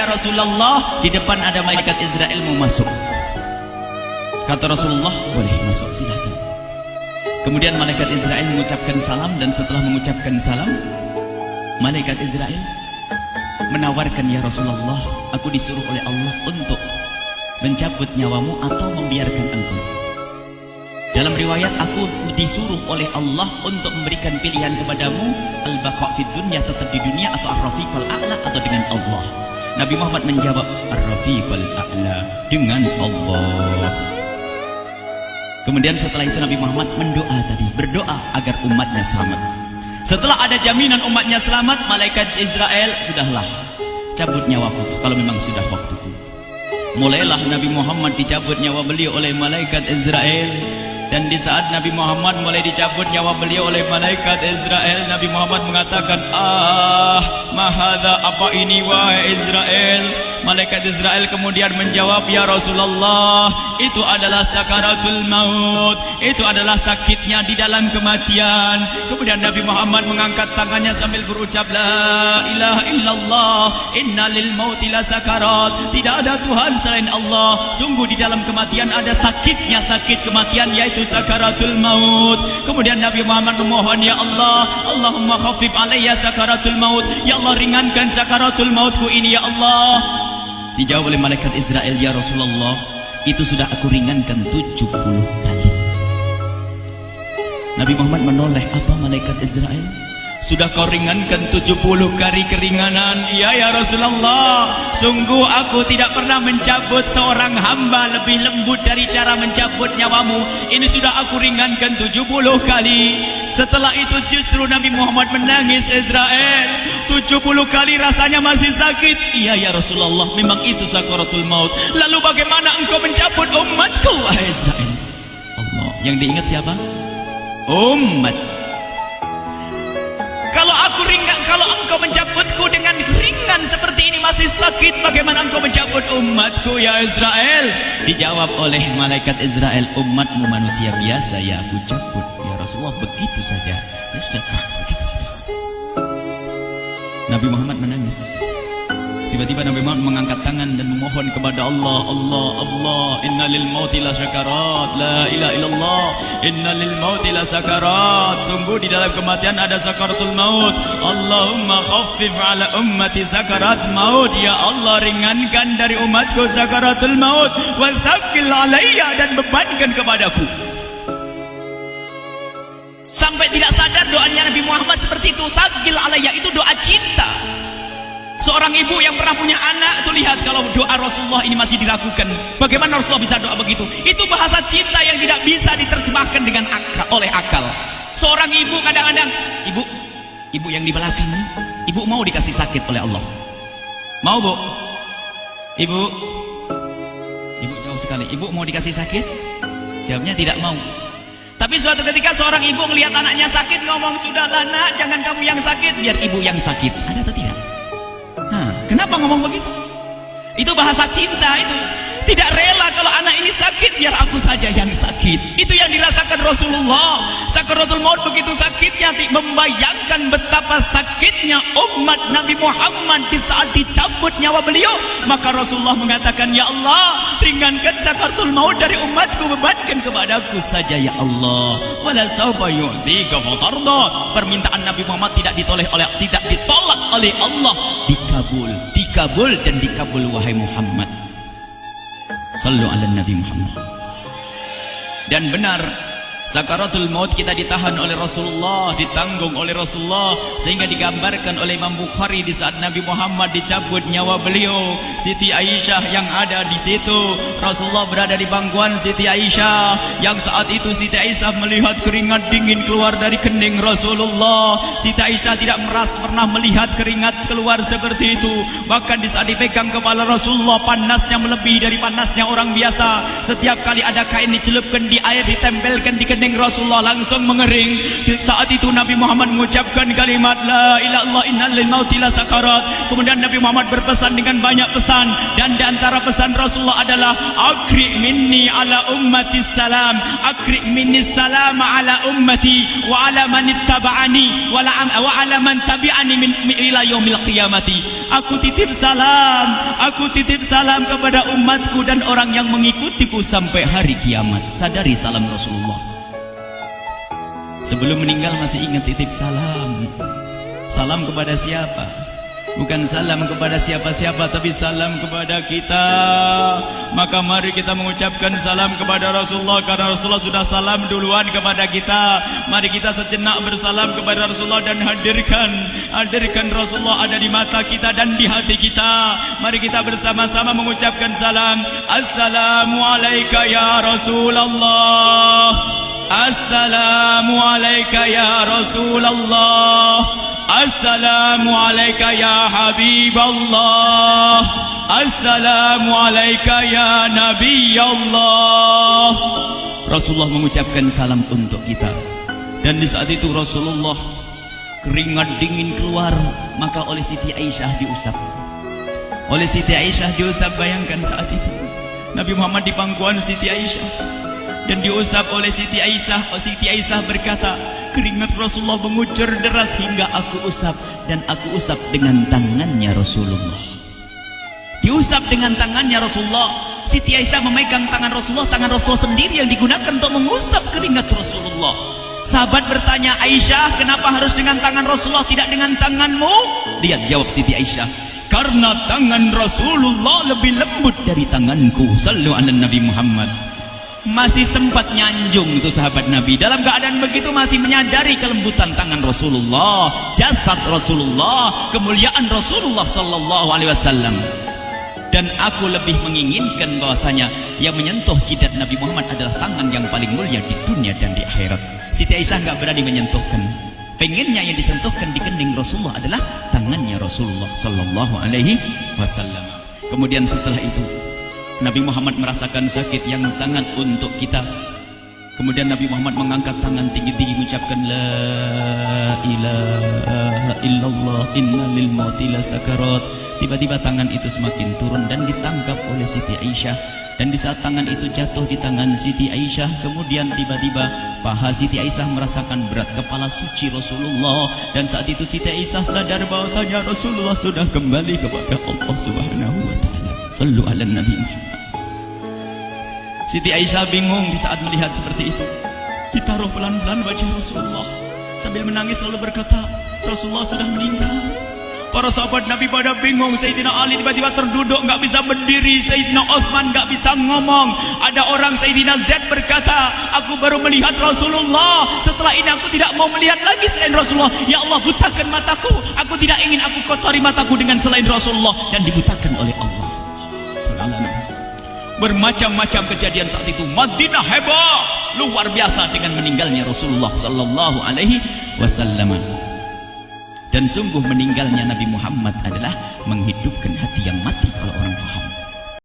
ya Rasulullah, di depan ada malaikat Israel mau masuk. Kata Rasulullah, boleh masuk, silakan. Kemudian malaikat Israel mengucapkan salam, dan setelah mengucapkan salam, malaikat Israel menawarkan, ya Rasulullah, aku disuruh oleh Allah untuk mencabut nyawamu atau membiarkan engkau. Dalam riwayat, aku disuruh oleh Allah untuk memberikan pilihan kepadamu, al-baqa' fid dunya, tetap di dunia, atau ar-rafiqal a'la, atau dengan Allah. Nabi Muhammad menjawab, ar-rafiqal a'la, dengan Allah. Kemudian setelah itu Nabi Muhammad berdoa agar umatnya selamat. Setelah ada jaminan umatnya selamat, malaikat Israel, sudahlah, cabut nyawaku kalau memang sudah waktuku. Mulailah Nabi Muhammad dicabut nyawa beliau oleh malaikat Israel. Dan di saat Nabi Muhammad mulai dicabut nyawa beliau oleh malaikat Israel, Nabi Muhammad mengatakan, mahadha, apa ini wahai Israel? Malaikat Israel kemudian menjawab, ya Rasulullah, itu adalah sakaratul maut, itu adalah sakitnya di dalam kematian. Kemudian Nabi Muhammad mengangkat tangannya sambil berucap, la ilaha illallah, inna lil mauti la sakarat, tidak ada Tuhan selain Allah, sungguh di dalam kematian ada sakitnya, sakit kematian, yaitu sakaratul maut. Kemudian Nabi Muhammad memohon, ya Allah, Allahumma khafif alayya sakaratul maut, ya Allah, ringankan sakaratul mautku ini, ya Allah. Dijawab oleh malaikat Israel, ya Rasulullah, itu sudah aku ringankan 70 kali. Nabi Muhammad menoleh, apa malaikat Israel? Sudah kau ringankan 70 kali keringanan? Iya ya Rasulullah, sungguh aku tidak pernah mencabut seorang hamba lebih lembut dari cara mencabut nyawamu. Ini sudah aku ringankan 70 kali. Setelah itu justru Nabi Muhammad menangis, Israel, 70 kali rasanya masih sakit. Iya ya Rasulullah, memang itu sakaratul maut. Lalu bagaimana engkau mencabut umatku, wahai Israel? Allah, yang diingat siapa? Umat. Kalau engkau mencabutku dengan ringan seperti ini masih sakit, bagaimana engkau mencabut umatku, ya Israel? Dijawab oleh malaikat Israel, umatmu manusia biasa, ya aku cabut, ya Rasulullah, begitu saja. Ya sudah, begitu habis. Nabi Muhammad menangis. Tiba-tiba Nabi Muhammad mengangkat tangan dan memohon kepada Allah, Allah, Allah, inna lil mauti la syakarat, la ilaha illallah, inna lil mauti la sakarat, sungguh di dalam kematian ada sakaratul maut. Allahumma khaffif ala ummati sakarat maut, ya Allah, ringankan dari umatku sakaratul maut, wa thaqqil alayya, dan bebankan kepadaku. Sampai tidak sadar doanya Nabi Muhammad seperti itu. Thaqqil alayya itu doa cinta. Seorang ibu yang pernah punya anak, tuh lihat kalau doa Rasulullah ini masih diragukan. Bagaimana Rasulullah bisa doa begitu? Itu bahasa cinta yang tidak bisa diterjemahkan dengan oleh akal. Seorang ibu kadang-kadang, ibu yang di belakang nih, ibu mau dikasih sakit oleh Allah? Mau, Bu? Ibu jauh sekali. Ibu mau dikasih sakit? Jawabnya tidak mau. Tapi suatu ketika seorang ibu melihat anaknya sakit, ngomong, sudahlah nak, jangan kamu yang sakit, biar ibu yang sakit. Ada atau tidak? Kenapa ngomong begitu? Itu bahasa cinta itu. Tidak rela kalau anak ini sakit, biar aku saja yang sakit. Itu yang dirasakan Rasulullah. Sakaratul maut begitu sakitnya, membayangkan betapa sakitnya umat Nabi Muhammad di saat dicabut nyawa beliau. Maka Rasulullah mengatakan, ya Allah, ringankan sakaratul maut dari umatku, bebankan kepadaku saja, ya Allah. Wala sawfa yu'tika fatarda. Permintaan Nabi Muhammad tidak ditolak oleh Allah, dikabul dan dikabul, wahai Muhammad. Sallu ala Nabi Muhammad. Dan benar, sakaratul maut kita ditahan oleh Rasulullah, ditanggung oleh Rasulullah, sehingga digambarkan oleh Imam Bukhari di saat Nabi Muhammad dicabut nyawa beliau, Siti Aisyah yang ada di situ. Rasulullah berada di pangkuan Siti Aisyah, yang saat itu Siti Aisyah melihat keringat dingin keluar dari kening Rasulullah. Siti Aisyah tidak pernah melihat keringat keluar seperti itu. Bahkan di saat dipegang kepala Rasulullah, panasnya melebihi dari panasnya orang biasa. Setiap kali ada kain dicelupkan di air, ditempelkan di kening Rasulullah langsung mengering. Saat itu Nabi Muhammad mengucapkan kalimat la ilaha illallah innal mauti lasakarat. Kemudian Nabi Muhammad berpesan dengan banyak pesan, dan di antara pesan Rasulullah adalah akri minni ala ummati salam, akri minni salam ala ummati wa ala man ittaba'ani wa ala man tabi'ani min ila yaumil qiyamati. Aku titip salam kepada umatku dan orang yang mengikutiku sampai hari kiamat. Sadari salam Rasulullah. Sebelum meninggal masih ingat titip salam. Salam kepada siapa? Bukan salam kepada siapa-siapa, tapi salam kepada kita. Maka mari kita mengucapkan salam kepada Rasulullah, karena Rasulullah sudah salam duluan kepada kita. Mari kita sejenak bersalam kepada Rasulullah dan hadirkan Rasulullah ada di mata kita dan di hati kita. Mari kita bersama-sama mengucapkan salam. Assalamualaikum ya Rasulullah. Assalamualaikum ya Rasulullah. Assalamualaikum ya Habiballah. Assalamualaikum ya Nabi Allah. Rasulullah mengucapkan salam untuk kita. Dan di saat itu Rasulullah keringat dingin keluar, maka oleh Siti Aisyah diusap. Oleh Siti Aisyah diusap, bayangkan saat itu Nabi Muhammad di pangkuan Siti Aisyah dan diusap oleh Siti Aisyah. Siti Aisyah berkata, keringat Rasulullah mengucur deras hingga aku usap, dan aku usap dengan tangannya Rasulullah. Diusap dengan tangannya Rasulullah. Siti Aisyah memegang tangan Rasulullah sendiri yang digunakan untuk mengusap keringat Rasulullah. Sahabat bertanya, Aisyah, kenapa harus dengan tangan Rasulullah tidak dengan tanganmu? Lihat jawab Siti Aisyah, karena tangan Rasulullah lebih lembut dari tanganku. Sallu ala Nabi Muhammad. Masih sempat nyanjung itu sahabat Nabi. Dalam keadaan begitu masih menyadari kelembutan tangan Rasulullah, jasad Rasulullah, kemuliaan Rasulullah sallallahu alaihi wasallam. Dan aku lebih menginginkan bahwasanya yang menyentuh jidat Nabi Muhammad adalah tangan yang paling mulia di dunia dan di akhirat. Siti Aisyah enggak berani menyentuhkan. Pengennya yang disentuhkan di kening Rasulullah adalah tangannya Rasulullah sallallahu alaihi wasallam. Kemudian setelah itu Nabi Muhammad merasakan sakit yang sangat untuk kita. Kemudian Nabi Muhammad mengangkat tangan tinggi-tinggi mengucapkan la ilaha illallah innal mauti lasakarat. Tiba-tiba tangan itu semakin turun dan ditangkap oleh Siti Aisyah. Dan di saat tangan itu jatuh di tangan Siti Aisyah, kemudian tiba-tiba paha Siti Aisyah merasakan berat kepala suci Rasulullah. Dan saat itu Siti Aisyah sadar bahwasanya Rasulullah sudah kembali kepada Allah Subhanahu wa taala. Sallu ala Nabi Muhammad. Siti Aisyah bingung di saat melihat seperti itu. Ditaruh pelan-pelan wajah Rasulullah sambil menangis lalu berkata, Rasulullah sudah meninggal. Para sahabat Nabi pada bingung. Sayyidina Ali tiba-tiba terduduk, nggak bisa berdiri. Sayyidina Uthman nggak bisa ngomong. Ada orang Sayyidina Zaid berkata, aku baru melihat Rasulullah. Setelah ini aku tidak mau melihat lagi selain Rasulullah. Ya Allah, butakan mataku. Aku tidak ingin aku kotori mataku dengan selain Rasulullah. Dan dibutakan oleh Allah. Bermacam-macam kejadian saat itu. Madinah heboh luar biasa dengan meninggalnya Rasulullah sallallahu alaihi wasallam. Dan sungguh meninggalnya Nabi Muhammad adalah menghidupkan hati yang mati kalau orang faham.